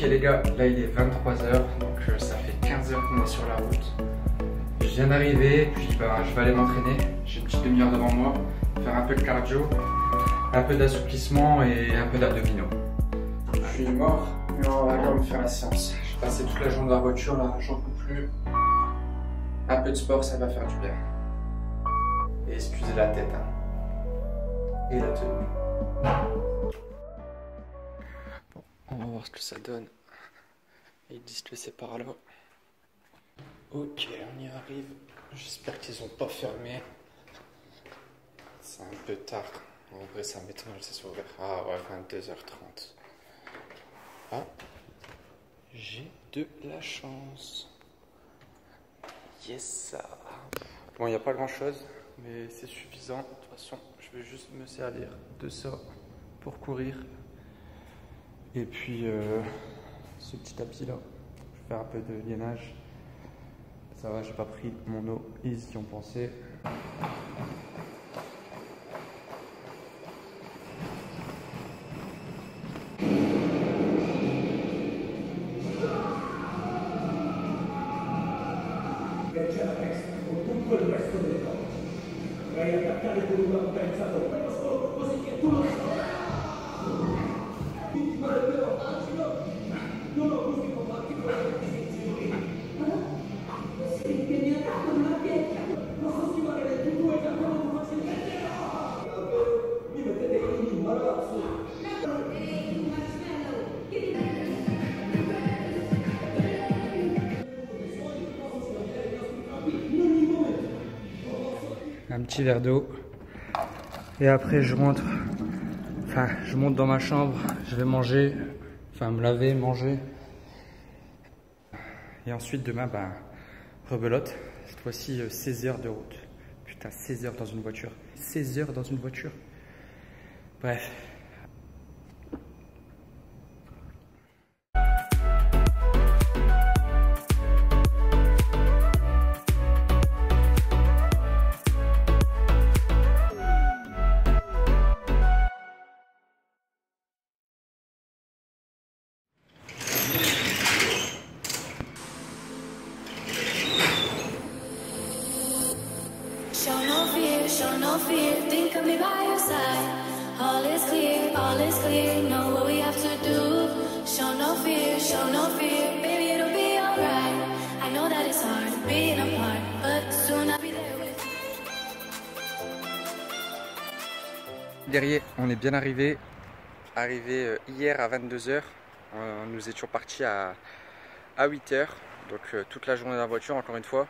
les gars, là il est 23h, donc ça fait 15 heures qu'on est sur la route. Je viens d'arriver, puis je vais aller m'entraîner. J'ai une petite demi-heure devant moi, faire un peu de cardio, un peu d'assouplissement et un peu d'abdominaux. Je suis mort, mais on va quand même faire la séance. J'ai passé toute la journée dans la voiture, là j'en peux plus. Un peu de sport, ça va faire du bien. Et excusez la tête, hein. Et la tenue. Bon, on va voir ce que ça donne. Ils disent que c'est par là. Ok, on y arrive. J'espère qu'ils n'ont pas fermé. C'est un peu tard. En vrai, ça m'étonne, c'est soit ouvert. Ah ouais, 22h30. Ah, j'ai de la chance. Yes, ça. Bon, il n'y a pas grand chose, mais c'est suffisant. De toute façon, je vais juste me servir de ça pour courir. Et puis, ce petit tapis là, je vais faire un peu de gainage. Ça va, j'ai pas pris mon eau easy, on pensait. Tutto il resto delle cose. Vorrei attaccare con una potenza quello solo così che tu lo non ho gusti compatti con le distinzioni. Sì, che mi attacco nella pietra. Posso schivare del tutto e cambiamo facilmente. Mi mettete in imbarazzo. Un petit verre d'eau et après je monte dans ma chambre, je vais manger, me laver, manger et ensuite demain rebelote, cette fois-ci 16 heures de route. Putain, 16 heures dans une voiture, 16 heures dans une voiture, bref. Show no fear, think of me by your side. All is clear, know what we have to do. Show no fear, baby it'll be alright. I know that it's hard being apart, but soon I'll be there with you. Derrière, on est bien arrivé hier à 22h. Nous étions partis à 8h, donc toute la journée dans la voiture encore une fois.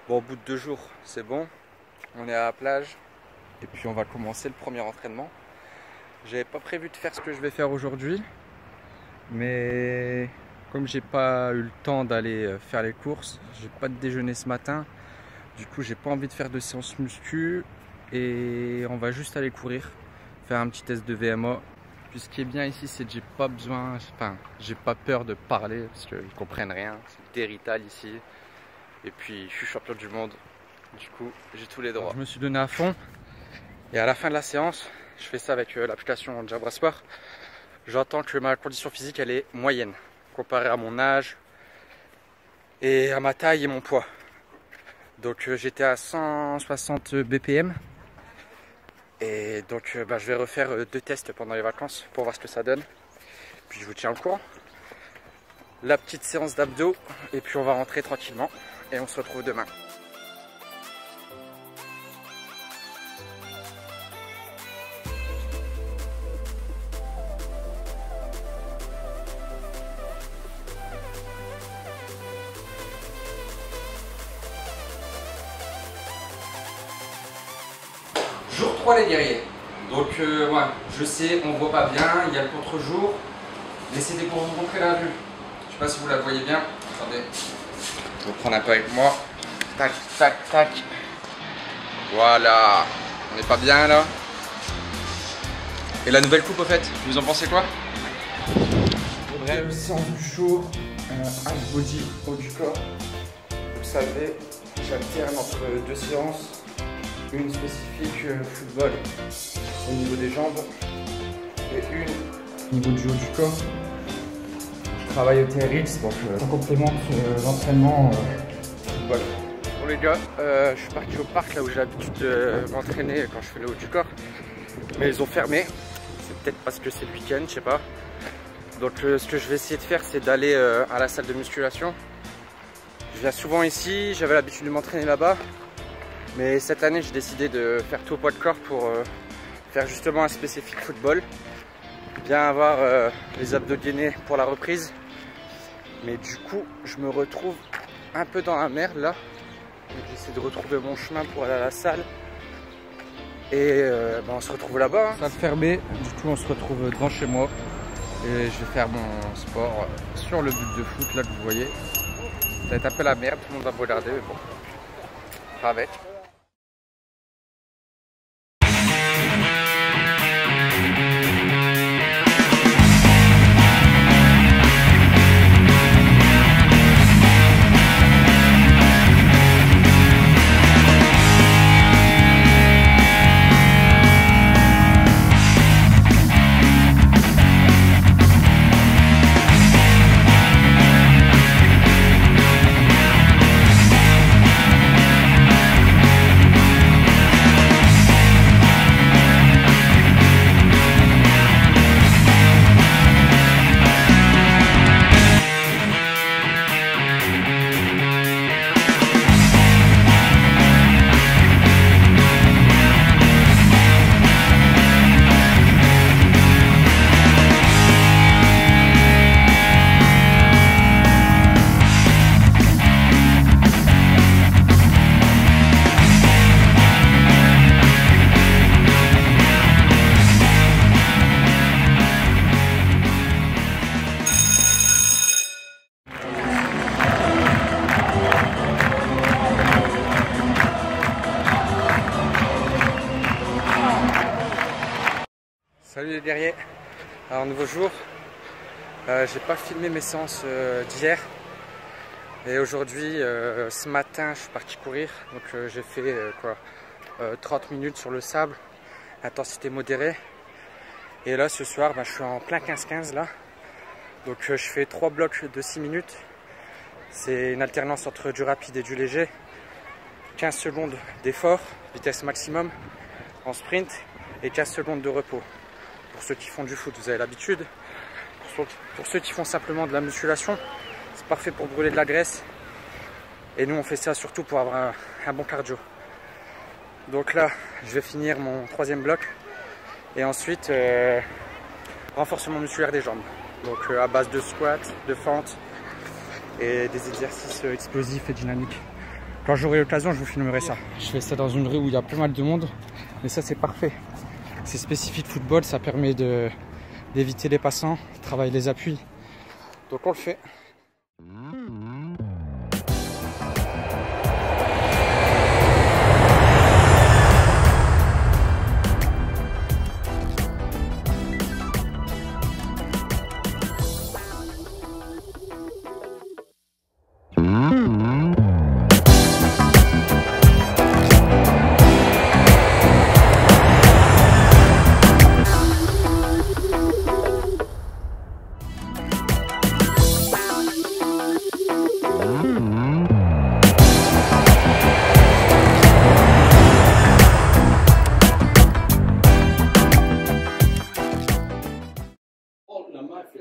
Bon, au bout de 2 jours, c'est bon. On est à la plage et puis on va commencer le premier entraînement. J'avais pas prévu de faire ce que je vais faire aujourd'hui, mais comme j'ai pas eu le temps d'aller faire les courses, j'ai pas de déjeuner ce matin, du coup j'ai pas envie de faire de séance muscu et on va juste aller courir, faire un petit test de VMA. Puis ce qui est bien ici, c'est que j'ai pas besoin, j'ai pas peur de parler parce qu'ils comprennent rien, c'est territal ici. Et puis je suis champion du monde. Du coup, j'ai tous les droits. Je me suis donné à fond. Et à la fin de la séance, je fais ça avec l'application Jabra Sport. J'entends que ma condition physique, elle est moyenne. Comparée à mon âge et à ma taille et mon poids. Donc j'étais à 160 BPM. Et donc je vais refaire 2 tests pendant les vacances pour voir ce que ça donne. Puis je vous tiens au courant. La petite séance d'abdos. Et puis on va rentrer tranquillement. Et on se retrouve demain. Jour 3 les guerriers. Donc ouais, je sais, on voit pas bien, il y a le contre-jour. Mais c'était pour vous montrer la vue. Je sais pas si vous la voyez bien. Attendez. Je vais prendre un peu avec moi. Tac, tac, tac. Voilà. On n'est pas bien là. Et la nouvelle coupe au fait, vous en pensez quoi? Bref, séance du jour. Half body, haut du corps. Vous savez, j'alterne entre 2 séances. Une spécifique football au niveau des jambes et une au niveau du haut du corps. travaille au TRX, donc on complémente l'entraînement football. Bon les gars, je suis parti au parc là où j'ai l'habitude de m'entraîner quand je fais le haut du corps. Mais ils ont fermé, c'est peut-être parce que c'est le week-end, je sais pas. Donc ce que je vais essayer de faire, c'est d'aller à la salle de musculation. Je viens souvent ici, j'avais l'habitude de m'entraîner là-bas. Mais cette année, j'ai décidé de faire tout au poids de corps pour faire justement un spécifique football. Bien avoir les abdos gainés pour la reprise. Mais du coup, je me retrouve un peu dans la merde là. J'essaie de retrouver mon chemin pour aller à la salle. Et on se retrouve là-bas. Hein. Salle fermée, du coup on se retrouve devant chez moi. Et je vais faire mon sport sur le but de foot là que vous voyez. Ça va être un peu la merde, tout le monde va me regarder, mais bon. Pas avec. Salut les guerriers, alors nouveau jour, j'ai pas filmé mes séances d'hier et aujourd'hui, ce matin je suis parti courir, donc j'ai fait 30 minutes sur le sable, intensité modérée et là ce soir je suis en plein 15-15 là, donc je fais 3 blocs de 6 minutes, c'est une alternance entre du rapide et du léger, 15 secondes d'effort, vitesse maximum en sprint et 15 secondes de repos. Pour ceux qui font du foot, vous avez l'habitude. Pour ceux qui font simplement de la musculation, c'est parfait pour brûler de la graisse. Et nous, on fait ça surtout pour avoir un bon cardio. Donc là, je vais finir mon 3e bloc. Et ensuite, renforcement musculaire des jambes. Donc à base de squat, de fente et des exercices explosifs et dynamiques. Quand j'aurai l'occasion, je vous filmerai ça. Je fais ça dans une rue où il y a pas mal de monde. Mais ça, c'est parfait. C'est spécifique football, ça permet d'éviter les passants, travailler les appuis. Donc on le fait.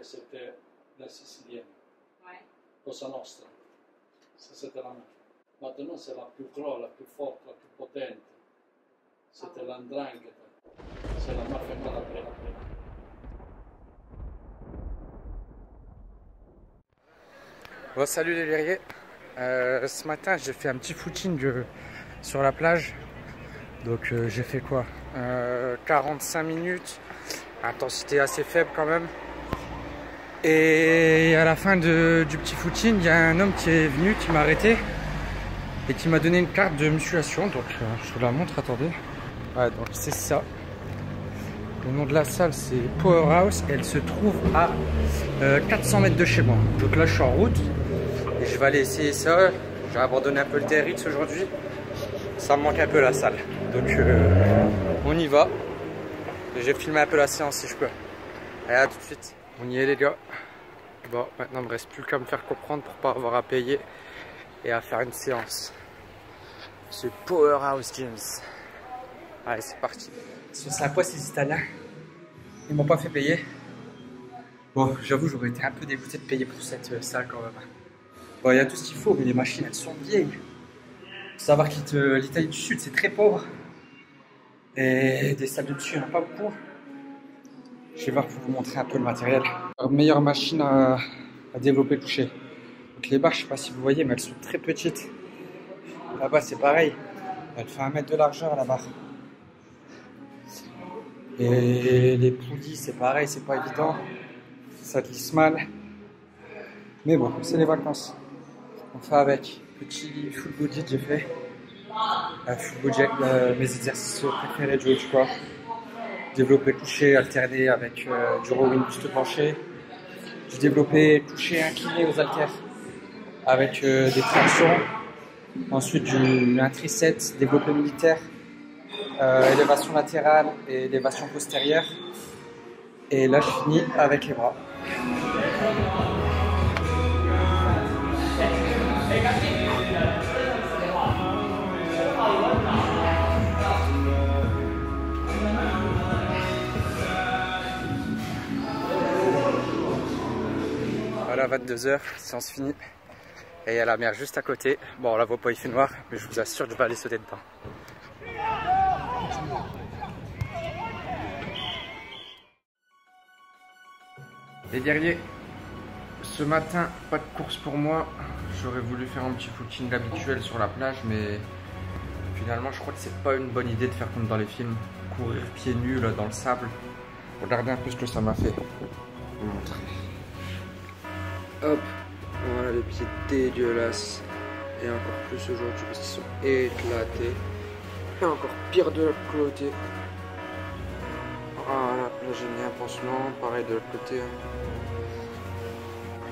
C'était la sicilienne, Cosa Nostra, ça c'était la mafia. Maintenant c'est la plus grosse, la plus forte, la plus potente, c'était l'Andrangheta, c'est la mafia calabrese. Bon, salut les guerriers, ce matin j'ai fait un petit footing sur la plage, donc j'ai fait quoi 45 minutes, intensité assez faible quand même. Et à la fin du petit footing, il y a un homme qui est venu, qui m'a arrêté et qui m'a donné une carte de musculation. Donc je vous la montre, attendez. Ouais, donc c'est ça. Le nom de la salle c'est Powerhouse et elle se trouve à 400 mètres de chez moi. Donc là je suis en route et je vais aller essayer ça. J'ai abandonné un peu le TRX aujourd'hui. Ça me manque un peu la salle. Donc on y va. J'ai filmé un peu la séance si je peux. Allez, à tout de suite. On y est les gars. Bon, maintenant il me reste plus qu'à me faire comprendre pour pas avoir à payer et à faire une séance. C'est Powerhouse Gyms. Allez, c'est parti. C'est à quoi ces Italiens? Ils m'ont pas fait payer. Bon, j'avoue, j'aurais été un peu dégoûté de payer pour cette salle quand même. Bon, il y a tout ce qu'il faut, mais les machines, elles sont vieilles. Faut savoir que l'Italie du Sud, c'est très pauvre. Et des salles de dessus, il n'y en a pas beaucoup. Je vais voir pour vous montrer un peu le matériel. Alors, meilleure machine à développer le toucher. Donc les barres, je ne sais pas si vous voyez, mais elles sont très petites. Là-bas, c'est pareil. Elle fait 1 mètre de largeur, la barre. Et les poulies, c'est pareil, c'est pas évident. Ça glisse mal. Mais bon, c'est les vacances. On fait avec. Petit full body, j'ai fait. Full body avec mes exercices préférés du haut du corps. Développer toucher alterné avec du rowing buste penché. Du développé toucher incliné aux haltères avec des tractions. Ensuite un tricep, développé militaire, élévation latérale et élévation postérieure. Et là je finis avec les bras. Voilà, 22 h, séance finie. Et il y a la mer juste à côté. Bon, on la voit pas, il fait noir, mais je vous assure que je vais aller sauter dedans. Les guerriers, ce matin, pas de course pour moi. J'aurais voulu faire un petit footing habituel sur la plage, mais finalement, je crois que c'est pas une bonne idée de faire comme dans les films. Courir pieds nus là, dans le sable. Regardez un peu ce que ça m'a fait. Je vais vous montrer. Hop, voilà les pieds dégueulasses. Et encore plus aujourd'hui parce qu'ils sont éclatés. Et encore pire de l'autre côté. Voilà, là j'ai mis un pansement, pareil de l'autre côté.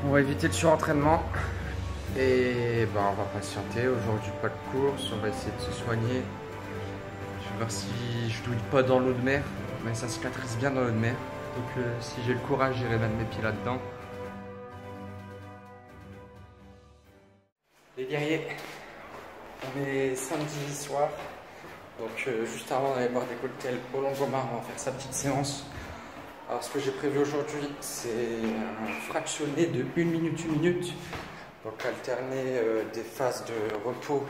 On va éviter le surentraînement. Et ben on va patienter. Aujourd'hui pas de course, on va essayer de se soigner. Je vais voir si je douille pas dans l'eau de mer. Mais ça cicatrise bien dans l'eau de mer. Donc si j'ai le courage, j'irai mettre mes pieds là-dedans. Les guerriers, on est samedi soir, donc juste avant d'aller boire des cocktails au Longomar, on va faire sa petite séance. Alors ce que j'ai prévu aujourd'hui, c'est un fractionné de 1 minute, 1 minute, donc alterner des phases de repos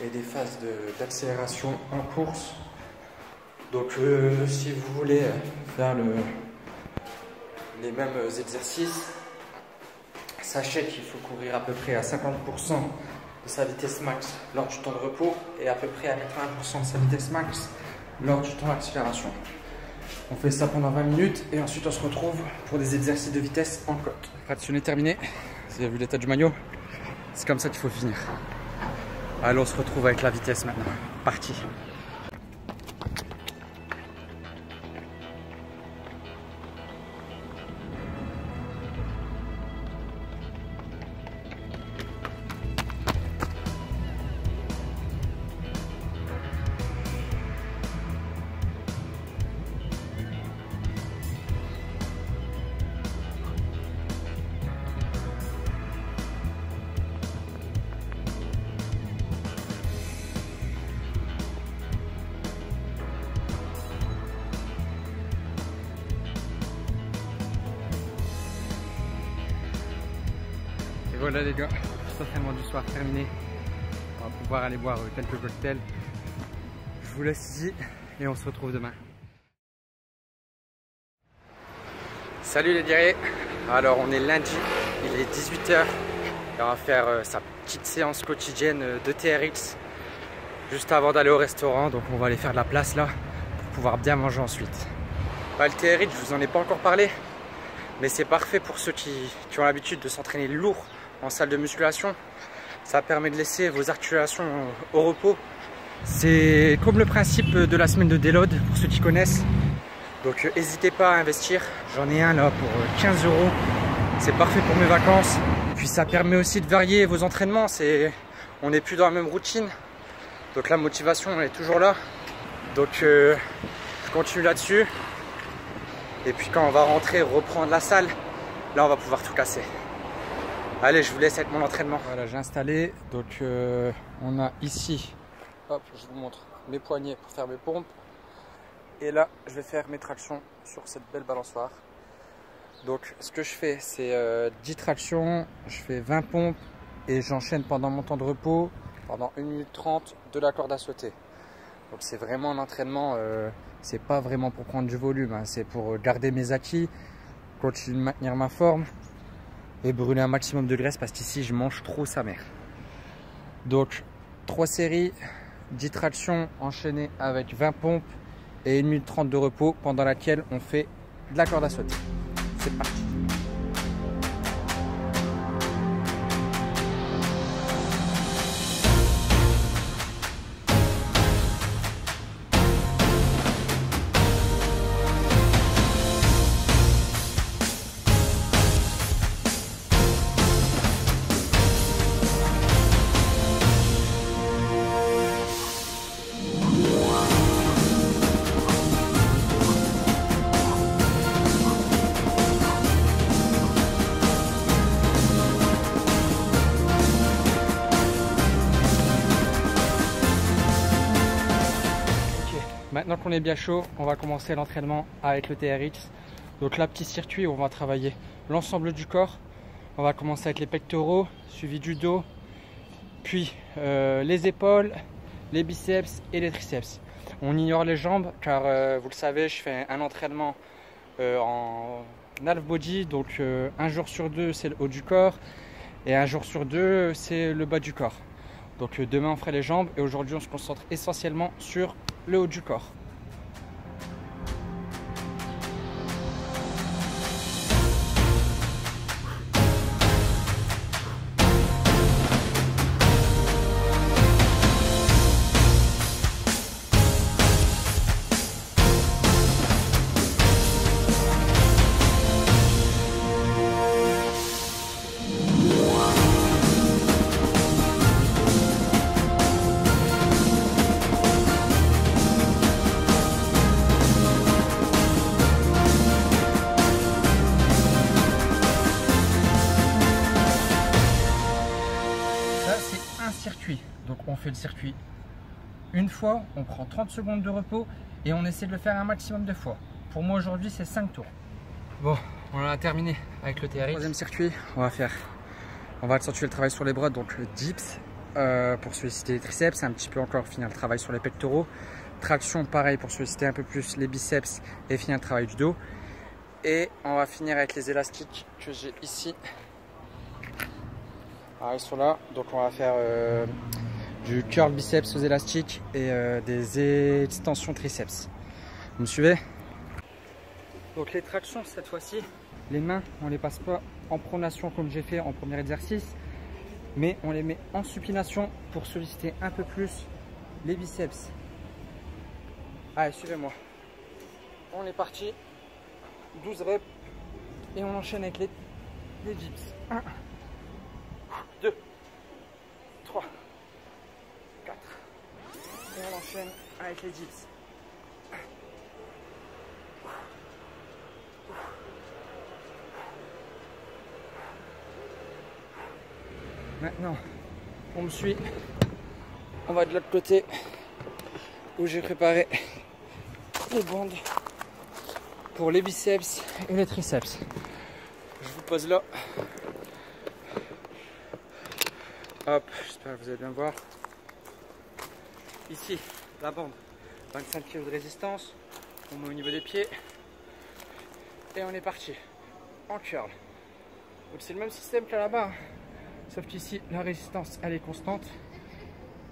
et des phases d'accélération en course. Donc si vous voulez faire les mêmes exercices, sachez qu'il faut courir à peu près à 50% de sa vitesse max lors du temps de repos et à peu près à 80% de sa vitesse max lors du temps d'accélération. On fait ça pendant 20 minutes et ensuite on se retrouve pour des exercices de vitesse en côte. Fractionné terminé. Vous avez vu l'état du maillot? C'est comme ça qu'il faut finir. Allez, on se retrouve avec la vitesse maintenant. Parti. Et voilà les gars, cet entraînement du soir terminé. On va pouvoir aller boire quelques cocktails. Je vous laisse ici et on se retrouve demain. Salut les guerriers. Alors on est lundi, il est 18 h et on va faire sa petite séance quotidienne de TRX juste avant d'aller au restaurant. Donc on va aller faire de la place là pour pouvoir bien manger ensuite. Bah, le TRX, je vous en ai pas encore parlé, mais c'est parfait pour ceux qui ont l'habitude de s'entraîner lourd en salle de musculation. Ça permet de laisser vos articulations au repos. C'est comme le principe de la semaine de déload pour ceux qui connaissent. Donc n'hésitez pas à investir. J'en ai un là pour 15 €. C'est parfait pour mes vacances. Puis ça permet aussi de varier vos entraînements. On n'est plus dans la même routine. Donc la motivation elle est toujours là. Donc je continue là-dessus. Et puis quand on va rentrer, reprendre la salle, là on va pouvoir tout casser. Allez, je vous laisse avec mon entraînement. Voilà, j'ai installé. Donc on a ici, hop, je vous montre mes poignets pour faire mes pompes. Et là, je vais faire mes tractions sur cette belle balançoire. Donc ce que je fais, c'est 10 tractions, je fais 20 pompes et j'enchaîne pendant mon temps de repos, pendant 1 minute 30 de la corde à sauter. Donc c'est vraiment un entraînement, c'est pas vraiment pour prendre du volume, hein, c'est pour garder mes acquis, continuer de maintenir ma forme et brûler un maximum de graisse parce qu'ici je mange trop sa mère. Donc 3 séries, 10 tractions enchaînées avec 20 pompes et 1 minute 30 de repos pendant laquelle on fait de la corde à sauter. C'est parti. Maintenant qu'on est bien chaud, on va commencer l'entraînement avec le TRX. Donc là, petit circuit où on va travailler l'ensemble du corps. On va commencer avec les pectoraux, suivi du dos, puis les épaules, les biceps et les triceps. On ignore les jambes car vous le savez, je fais un entraînement en half body. Donc un jour sur 2 c'est le haut du corps et un jour sur 2 c'est le bas du corps. Donc demain on ferait les jambes et aujourd'hui on se concentre essentiellement sur le haut du corps. Circuit. Donc on fait le circuit une fois, on prend 30 secondes de repos et on essaie de le faire un maximum de fois. Pour moi aujourd'hui c'est 5 tours. Bon, on a terminé avec le TRX. Troisième circuit, on va accentuer le travail sur les bras, donc le dips pour solliciter les triceps, un petit peu encore finir le travail sur les pectoraux. Traction pareil pour solliciter un peu plus les biceps et finir le travail du dos. Et on va finir avec les élastiques que j'ai ici. Ils sont là, donc on va faire du curl biceps aux élastiques et des extensions triceps. Vous me suivez? Donc les tractions cette fois-ci, les mains on les passe pas en pronation comme j'ai fait en premier exercice, mais on les met en supination pour solliciter un peu plus les biceps. Allez, suivez-moi. On est parti, 12 reps et on enchaîne avec les dips. 1, 2, 3, 4 et on enchaîne avec les dips. Maintenant, on me suit. On va de l'autre côté où j'ai préparé les bandes pour les biceps et les triceps. Je vous pose là. Hop, j'espère que vous allez bien voir. Ici, la bande, 25 kg de résistance. On met au niveau des pieds. Et on est parti. En curl. Donc c'est le même système qu'à la barre. Sauf qu'ici, la résistance, elle est constante.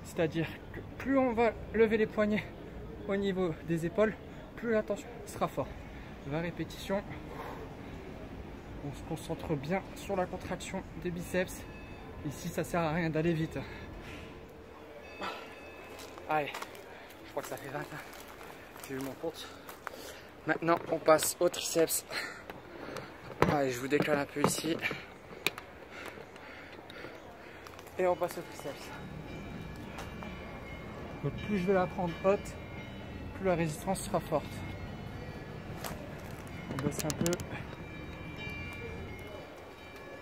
C'est-à-dire que plus on va lever les poignets au niveau des épaules, plus la tension sera forte. 20 répétitions. On se concentre bien sur la contraction des biceps. Ici, ça sert à rien d'aller vite. Allez, je crois que ça fait 20. J'ai eu mon compte. Maintenant, on passe au triceps. Allez, je vous décale un peu ici. Et on passe au triceps. Donc plus je vais la prendre haute, plus la résistance sera forte. On baisse un peu.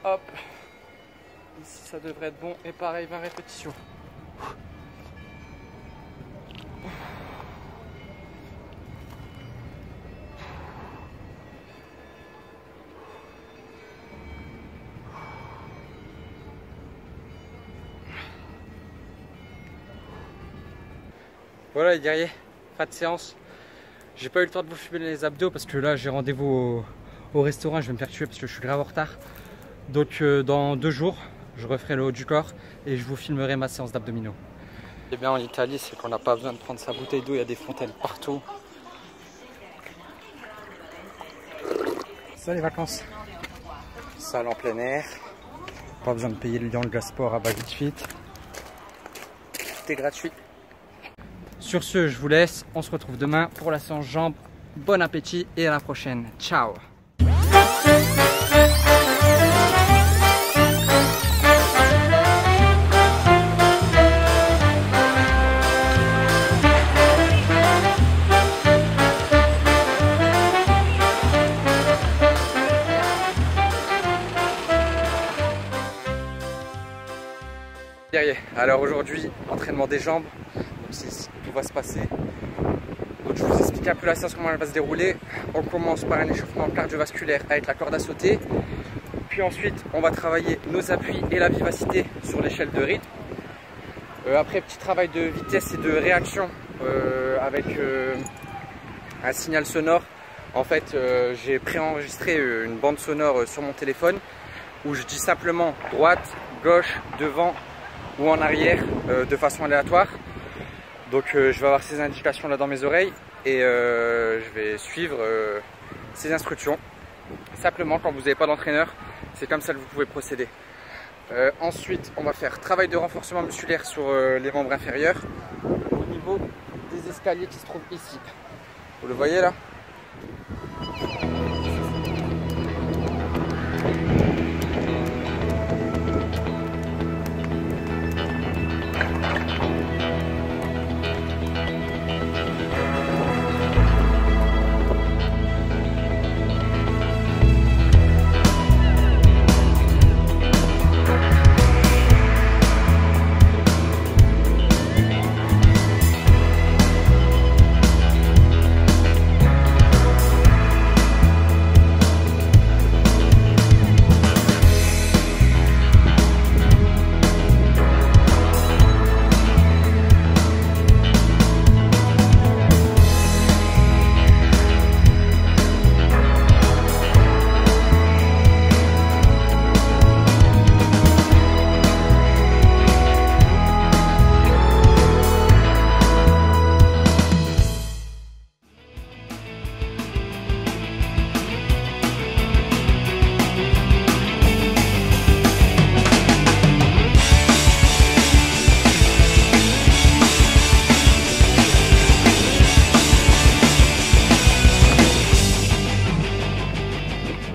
Hop. Ici ça devrait être bon. Et pareil, 20 répétitions. Voilà les guerriers, fin de séance. J'ai pas eu le temps de vous filmer les abdos parce que là j'ai rendez-vous au restaurant, je vais me faire tuer parce que je suis grave en retard. Donc dans 2 jours, je referai le haut du corps et je vous filmerai ma séance d'abdominaux. Et bien en Italie, c'est qu'on n'a pas besoin de prendre sa bouteille d'eau, il y a des fontaines partout. Ça les vacances. Salle en plein air. Pas besoin de payer le Lyon, le Gasport à Bali Fit. Tout est gratuit. Sur ce, je vous laisse. On se retrouve demain pour la séance jambes. Bon appétit et à la prochaine. Ciao. Alors aujourd'hui, entraînement des jambes. Tout va se passer. Donc je vous explique un peu la séance, comment elle va se dérouler. On commence par un échauffement cardiovasculaire avec la corde à sauter. Puis ensuite, on va travailler nos appuis et la vivacité sur l'échelle de rythme. Après, petit travail de vitesse et de réaction avec un signal sonore. En fait, j'ai préenregistré une bande sonore sur mon téléphone où je dis simplement droite, gauche, devant ou en arrière de façon aléatoire. Donc je vais avoir ces indications là dans mes oreilles et je vais suivre ces instructions. Simplement, quand vous n'avez pas d'entraîneur, c'est comme ça que vous pouvez procéder. Ensuite, on va faire travail de renforcement musculaire sur les membres inférieurs au niveau des escaliers qui se trouvent ici. Vous le voyez là ?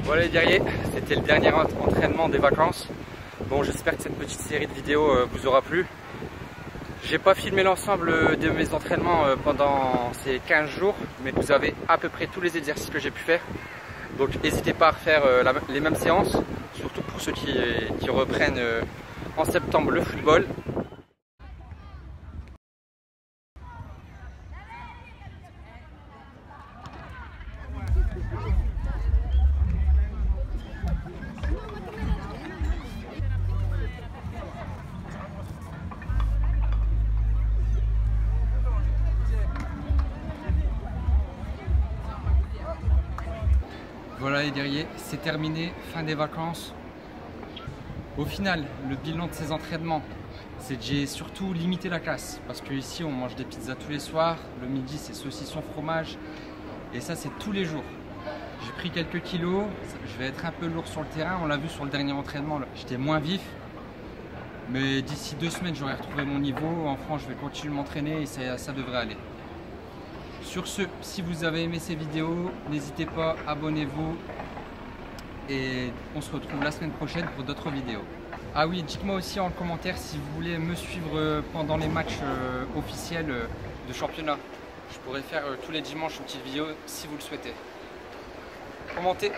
Voilà les guerriers, c'était le dernier entraînement des vacances. Bon, j'espère que cette petite série de vidéos vous aura plu. J'ai pas filmé l'ensemble de mes entraînements pendant ces 15 jours, mais vous avez à peu près tous les exercices que j'ai pu faire. Donc n'hésitez pas à refaire les mêmes séances, surtout pour ceux qui reprennent en septembre le football. Voilà les guerriers, c'est terminé, fin des vacances. Au final, le bilan de ces entraînements, c'est que j'ai surtout limité la casse. Parce que ici on mange des pizzas tous les soirs, le midi c'est saucisson fromage. Et ça c'est tous les jours. J'ai pris quelques kilos, je vais être un peu lourd sur le terrain. On l'a vu sur le dernier entraînement, j'étais moins vif. Mais d'ici 2 semaines j'aurai retrouvé mon niveau. En France je vais continuer de m'entraîner et ça devrait aller. Sur ce, si vous avez aimé ces vidéos, n'hésitez pas, abonnez-vous et on se retrouve la semaine prochaine pour d'autres vidéos. Ah oui, dites-moi aussi en commentaire si vous voulez me suivre pendant les matchs officiels de championnat. Je pourrais faire tous les dimanches une petite vidéo si vous le souhaitez. Commentez.